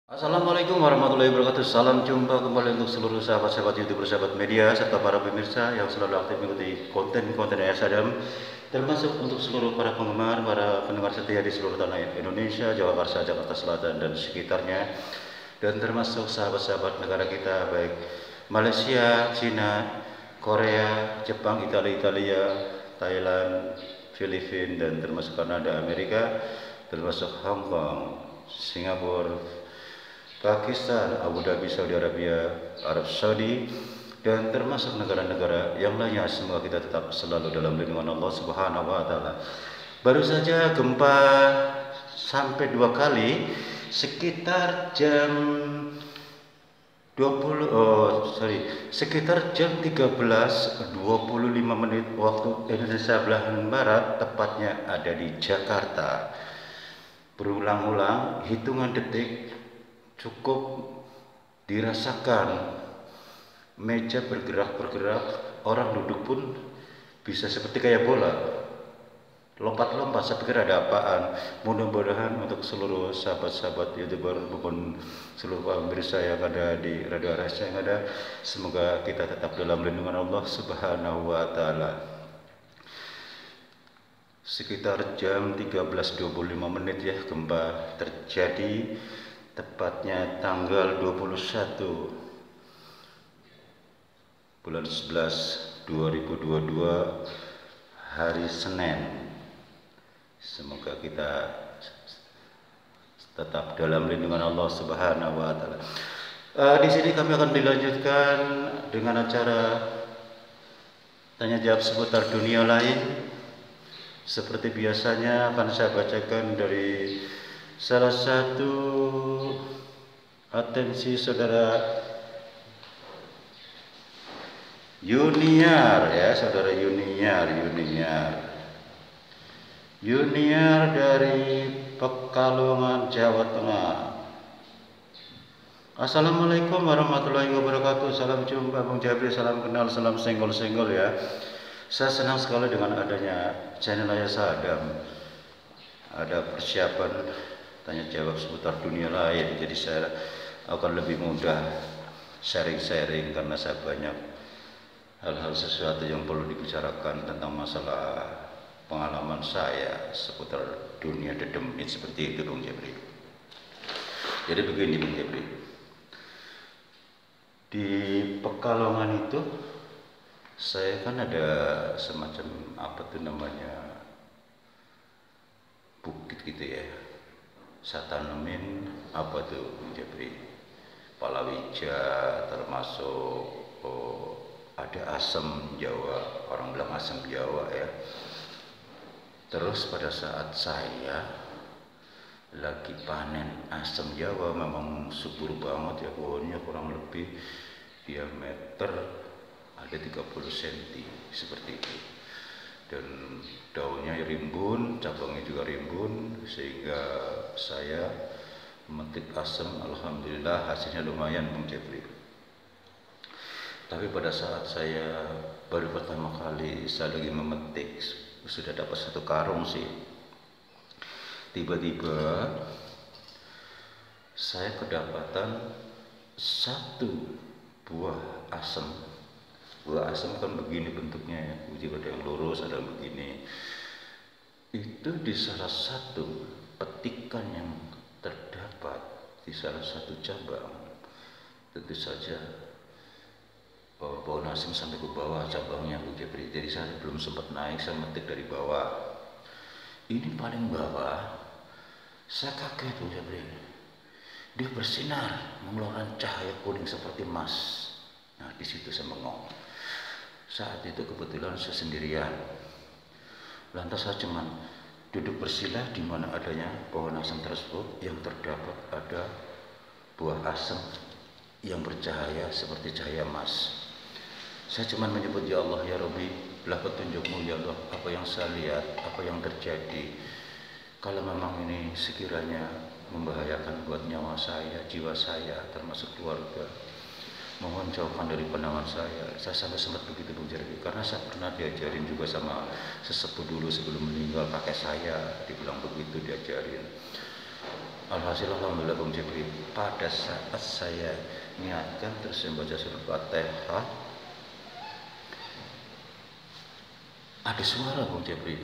Assalamualaikum warahmatullahi wabarakatuh. Salam jumpa kembali untuk seluruh sahabat-sahabat YouTube, sahabat media, serta para pemirsa yang selalu aktif mengikuti konten-konten Ayah Sadam, termasuk untuk seluruh para penggemar, para pendengar setia di seluruh tanah Indonesia, Jawa Barat, Jakarta Selatan dan sekitarnya, dan termasuk sahabat-sahabat negara kita baik Malaysia, Cina, Korea, Jepang, Italia, Thailand, Filipina, dan termasuk Kanada, Amerika, termasuk Hong Kong, Singapura, Pakistan, Abu Dhabi, Saudi Arabia, Arab Saudi, dan termasuk negara-negara yang lainnya. Semoga kita tetap selalu dalam lindungan Allah Subhanahu wa Ta'ala. Baru saja gempa sampai 2 kali sekitar jam 13:25 waktu Indonesia belahan barat, tepatnya ada di Jakarta. Berulang-ulang, hitungan detik cukup dirasakan, meja bergerak-bergerak, orang duduk pun bisa seperti kayak bola, lompat-lompat. Saya pikir ada apaan. Mudah-mudahan untuk seluruh sahabat-sahabat YouTuber maupun seluruh pemirsa yang ada di Radio Rahasia yang ada, semoga kita tetap dalam lindungan Allah Subhanahu wa Ta'ala. Sekitar jam 13:25 ya gempa terjadi, tepatnya tanggal 21 bulan 11 2022 hari Senin. Semoga kita tetap dalam lindungan Allah Subhanahu wa Ta'ala. Di sini kami akan dilanjutkan dengan acara tanya jawab seputar dunia lain. Seperti biasanya akan saya bacakan dari salah satu atensi saudara Yuniar ya, saudara Yuniar dari Pekalongan, Jawa Tengah. Assalamualaikum warahmatullahi wabarakatuh. Salam jumpa Bung Jabri, salam kenal, salam senggol-senggol ya. Saya senang sekali dengan adanya channel Ayah Sadam. Ada persiapan tanya jawab seputar dunia lain, jadi saya akan lebih mudah sharing-sharing karena saya banyak hal-hal sesuatu yang perlu dibicarakan tentang masalah pengalaman saya seputar dunia dedemit seperti itu Bung Jabri. Jadi begini Bung Jabri, di Pekalongan itu saya kan ada semacam apa tuh namanya bukit gitu ya, saya tanemin apa tuh Bung Jabri, palawija, termasuk ada asam Jawa, orang bilang asam Jawa ya. Terus pada saat saya lagi panen asam Jawa, memang subur banget ya pohonnya, kurang lebih diameter ada 30 cm seperti itu, dan daunnya rimbun, cabangnya juga rimbun, sehingga saya memetik asam. Alhamdulillah hasilnya lumayan Bung Jabri. Tapi pada saat saya baru pertama kali saya lagi memetik, sudah dapat 1 karung sih, tiba-tiba saya kedapatan 1 buah asam. Buah asam kan begini bentuknya ya, ada yang lurus, ada yang begini. Itu di salah satu petikan yang terdapat di salah satu cabang. Tentu saja pohon asam sampai ke bawah cabangnya Bu Jabri. Jadi saya belum sempat naik, saya metik dari bawah. Ini paling bawah, saya kaget Bu Jabri. Dia bersinar, mengeluarkan cahaya kuning seperti emas. Nah di situ saya bengong. Saat itu kebetulan saya sendirian. Lantas saya cuman duduk bersila di mana adanya pohon asam tersebut, yang terdapat ada buah asam yang bercahaya seperti cahaya emas. Saya cuman menyebut, ya Allah ya Rabbi, belah petunjukmu ya Allah, apa yang saya lihat, apa yang terjadi. Kalau memang ini sekiranya membahayakan buat nyawa saya, jiwa saya, termasuk keluarga, mohon jauhkan dari pandangan saya. Saya sampai sempat begitu Bung Jabri, karena saya pernah diajarin juga sama sesepuh dulu sebelum meninggal, kakek saya dibilang begitu diajarin. Alhasil alhamdulillah Bung Jepri, pada saat saya niatkan terus membaca surat Fatihah, ada suara Bung Jepri.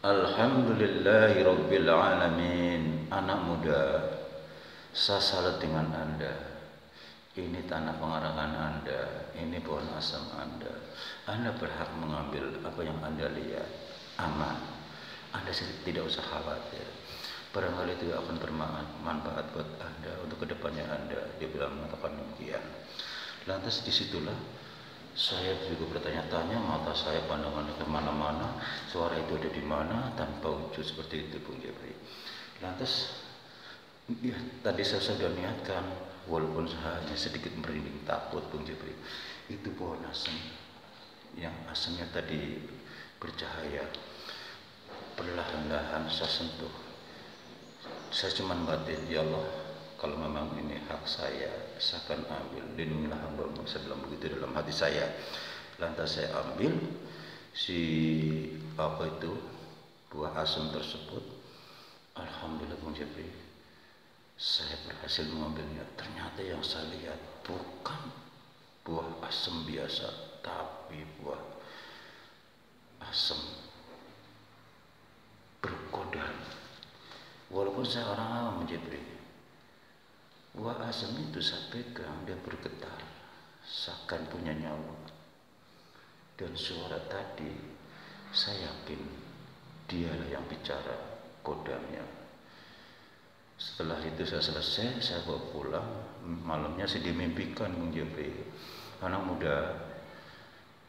Alhamdulillahirabbil alamin. Anak muda, saya salut dengan Anda. Ini tanah pengarahan Anda, ini pohon asam Anda. Anda berhak mengambil apa yang Anda lihat, aman. Anda tidak usah khawatir. Barangkali itu akan bermanfaat buat Anda untuk kedepannya Anda. Dia bilang mengatakan demikian. Lantas disitulah saya juga bertanya-tanya, mata saya pandangannya kemana-mana, suara itu ada di mana, tanpa wujud seperti itu Bung Jepri. Lantas ya, tadi saya sudah niatkan, walaupun hanya sedikit merinding takut Bung Jepri, itu pohon asam yang asamnya tadi bercahaya. Perlahan-lahan saya sentuh. Saya cuma batin, ya Allah, kalau memang ini hak saya akan ambil. Lindungilah hamba-Mu, saya bilang begitu dalam hati saya. Lantas saya ambil si buah asam tersebut. Alhamdulillah Bung Jepri, saya berhasil mengambilnya. Ternyata yang saya lihat bukan buah asam biasa, tapi buah asam berkodam. Walaupun saya orang awam Jepri, buah asam itu saya pegang, dia bergetar, seakan punya nyawa. Dan suara tadi, saya yakin dialah yang bicara, kodamnya. Setelah itu saya selesai, saya bawa pulang. Malamnya saya dimimpikan Bung Jepri, anak muda,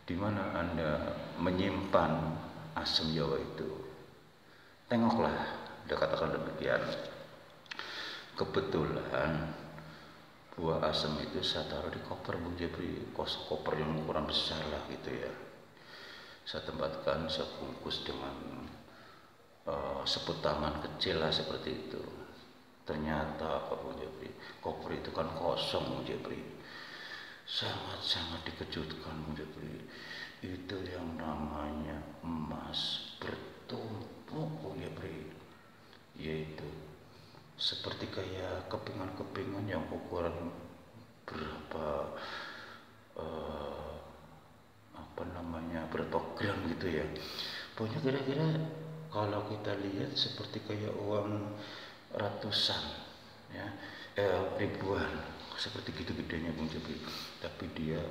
di mana Anda menyimpan asam Jawa itu? Tengoklah, dia katakan demikian. Kebetulan buah asam itu saya taruh di koper Bung Jepri, koper yang ukuran besar lah gitu ya. Saya tempatkan, saya bungkus dengan seput tangan kecil lah seperti itu. Ternyata apa Bung Jepri, koper itu kan kosong Bung Jepri. Sangat-sangat dikejutkan Bung Jepri. Itu yang namanya emas bertumpuk Bung Jepri, yaitu seperti kayak kepingan-kepingan yang ukuran berapa berapa gram gitu ya. Pokoknya kira-kira kalau kita lihat seperti kayak uang ratusan ya, ribuan, seperti gitu gedenya Bung Jepri. Tapi dia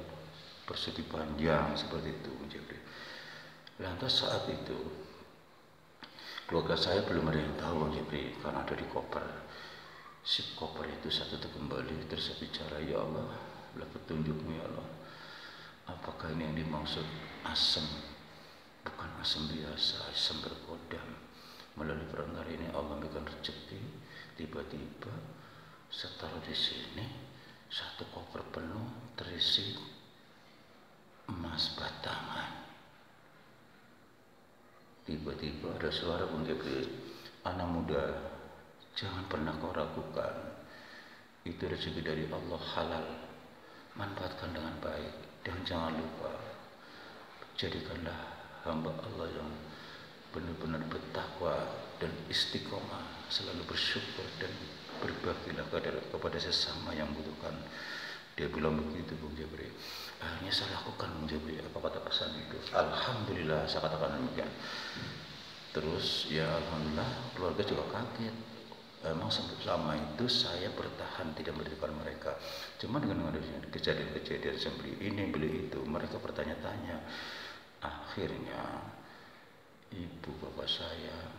persegi panjang seperti itu Bung Jepri. Lantas saat itu keluarga saya belum ada yang tahu Bung Jepri, karena ada di koper. Si koper itu saya tutup kembali, terus saya bicara, ya Allah, bila petunjuk-Mu ya Allah, apakah ini yang dimaksud asam? Bukan asam biasa, asam berkodam. Melalui perantara ini Allah memberikan rezeki. Tiba-tiba saya taruh di sini satu koper penuh terisi emas batangan. Tiba-tiba ada suara Bung Jepri, anak muda, jangan pernah kau ragukan. Itu rezeki dari Allah, halal. Manfaatkan dengan baik. Dan jangan lupa, jadikanlah hamba Allah yang benar-benar bertakwa dan istiqomah, selalu bersyukur dan berbaktilah kepada sesama yang membutuhkan. Dia bilang begitu Bung Jepri. Akhirnya saya lakukan Bung Jepri apa kata pesan itu. Alhamdulillah saya katakan demikian. Terus ya alhamdulillah keluarga juga kaget. Emang selama itu saya bertahan tidak memberikan mereka. Cuma dengan kejadian-kejadian seperti ini beli itu, mereka bertanya-tanya. Akhirnya ibu bapak saya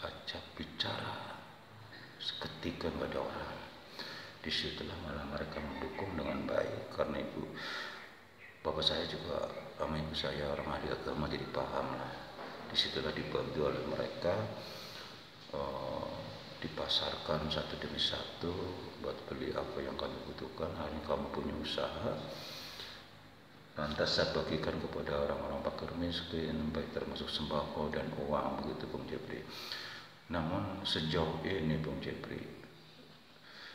ajak bicara seketika nggak ada orang. Disitulah malah mereka mendukung dengan baik, karena ibu bapak saya juga sama ibu saya orang ahli agama, jadi paham lah. Disitulah dibantu oleh mereka, dipasarkan satu demi satu buat beli apa yang kami butuhkan. Hanya kamu punya usaha, lantas saya bagikan kepada orang-orang fakir miskin, baik termasuk sembako dan uang begitu Bung Jepri. Namun sejauh ini Bung Jepri,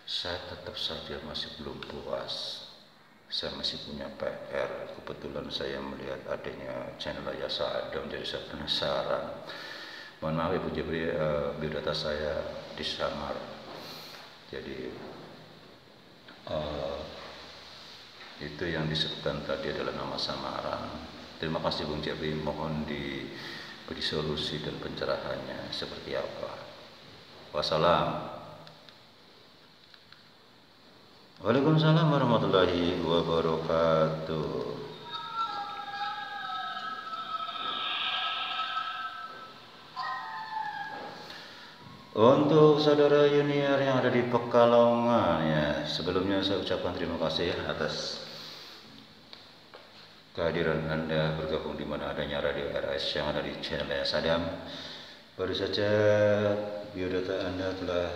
saya tetap saja masih belum puas. Saya masih punya PR. Kebetulan saya melihat adanya channel Yasa Adam, jadi saya penasaran. Mohon maaf Ibu Jepri, biodata saya disamar. Jadi itu yang disebutkan tadi adalah nama samaran. Terima kasih Bung Jabri, mohon diberi solusi dan pencerahannya seperti apa. Wassalam. Waalaikumsalam warahmatullahi wabarakatuh. Untuk saudara junior yang ada di Pekalongan ya, sebelumnya saya ucapkan terima kasih atas kehadiran Anda bergabung di mana adanya Radio RS yang ada di channel Sadam. Baru saja biodata Anda telah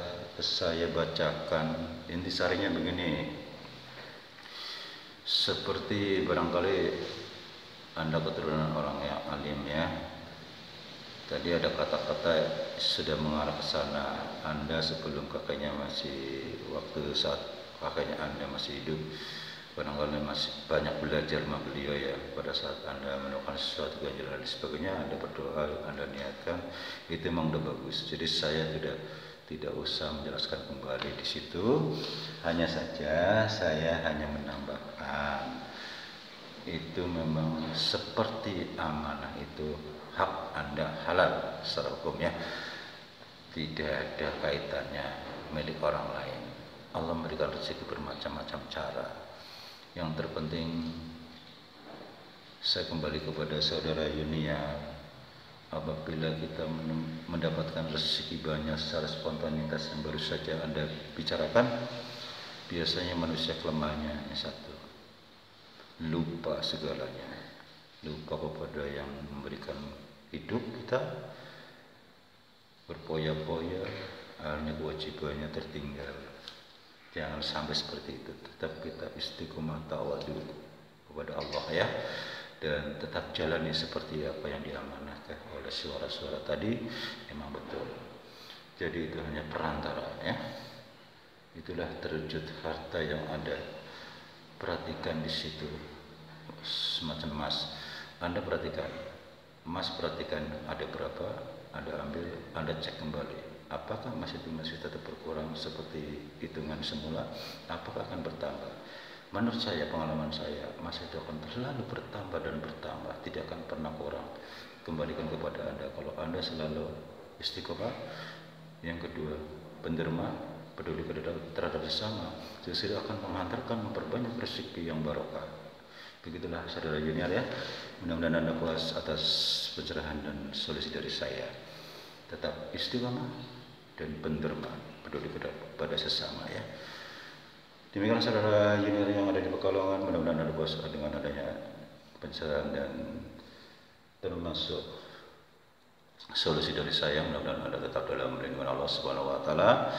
saya bacakan. Intisarinya begini, seperti barangkali Anda keturunan orang yang alim ya. Tadi ada kata-kata sudah mengarah ke sana. Anda sebelum kakeknya masih, waktu saat kakeknya Anda masih hidup, barangkali masih banyak belajar sama beliau ya. Pada saat Anda menemukan sesuatu ganjalan dan sebagainya, Anda berdoa, Anda niatkan, itu memang udah bagus. Jadi saya tidak usah menjelaskan kembali di situ. Hanya saja saya hanya menambahkan, itu memang seperti amanah itu hak Anda halal secara hukumnya, tidak ada kaitannya milik orang lain. Allah memberikan rezeki bermacam-macam cara. Yang terpenting, saya kembali kepada saudara Yunia, apabila kita mendapatkan rezeki banyak secara spontanitas yang baru saja Anda bicarakan, biasanya manusia kelemahannya hanya satu, lupa segalanya, lupa kepada yang memberikan hidup kita, berpoya-poya, akhirnya kewajibannya tertinggal. Jangan sampai seperti itu. Tetap kita istiqomah tawadu kepada Allah ya, dan tetap jalani seperti apa yang diamanahkan oleh suara-suara tadi. Memang betul. Jadi itu hanya perantara ya. Itulah terwujud harta yang ada. Perhatikan di situ, semacam emas. Anda perhatikan, emas perhatikan ada berapa, Anda ambil, Anda cek kembali. Apakah emas itu masih tetap berkurang seperti hitungan semula? Apakah akan bertambah? Menurut saya, pengalaman saya, emas itu akan selalu bertambah dan bertambah, tidak akan pernah kurang. Kembalikan kepada Anda, kalau Anda selalu istiqomah. Yang kedua, penderma, peduli terhadap sesama, justru akan mengantarkan memperbanyak rezeki yang barokah. Begitulah saudara junior ya. Mudah-mudahan Anda puas atas pencerahan dan solusi dari saya. Tetap istiqomah dan penderma, peduli kepada sesama ya. Demikian saudara junior yang ada di Pekalongan, mudah-mudahan Anda puas dengan adanya pencerahan dan termasuk solusi dari saya. Mudah-mudahan Anda tetap dalam lindungan Allah Subhanahu wa taala.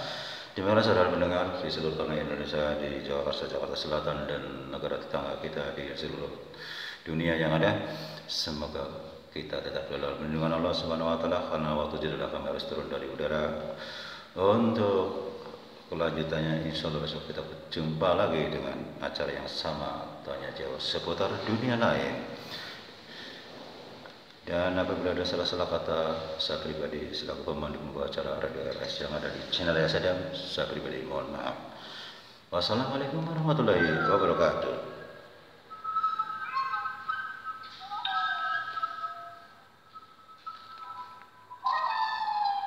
Demikianlah saudara pendengar di seluruh tanah Indonesia, di Jakarta, Jakarta Selatan, dan negara tetangga kita di seluruh dunia yang ada. Semoga kita tetap dalam lindungan Allah Subhanahu wa taala, karena waktu tidak kami harus turun dari udara. Untuk kelanjutannya insya Allah besok kita berjumpa lagi dengan acara yang sama, tanya jawab seputar dunia lain. Dan apabila ada salah-salah kata, saya pribadi selaku pemandu membawa acara Radio RS yang ada di channel Sadam, saya pribadi mohon maaf. Wassalamualaikum warahmatullahi wabarakatuh.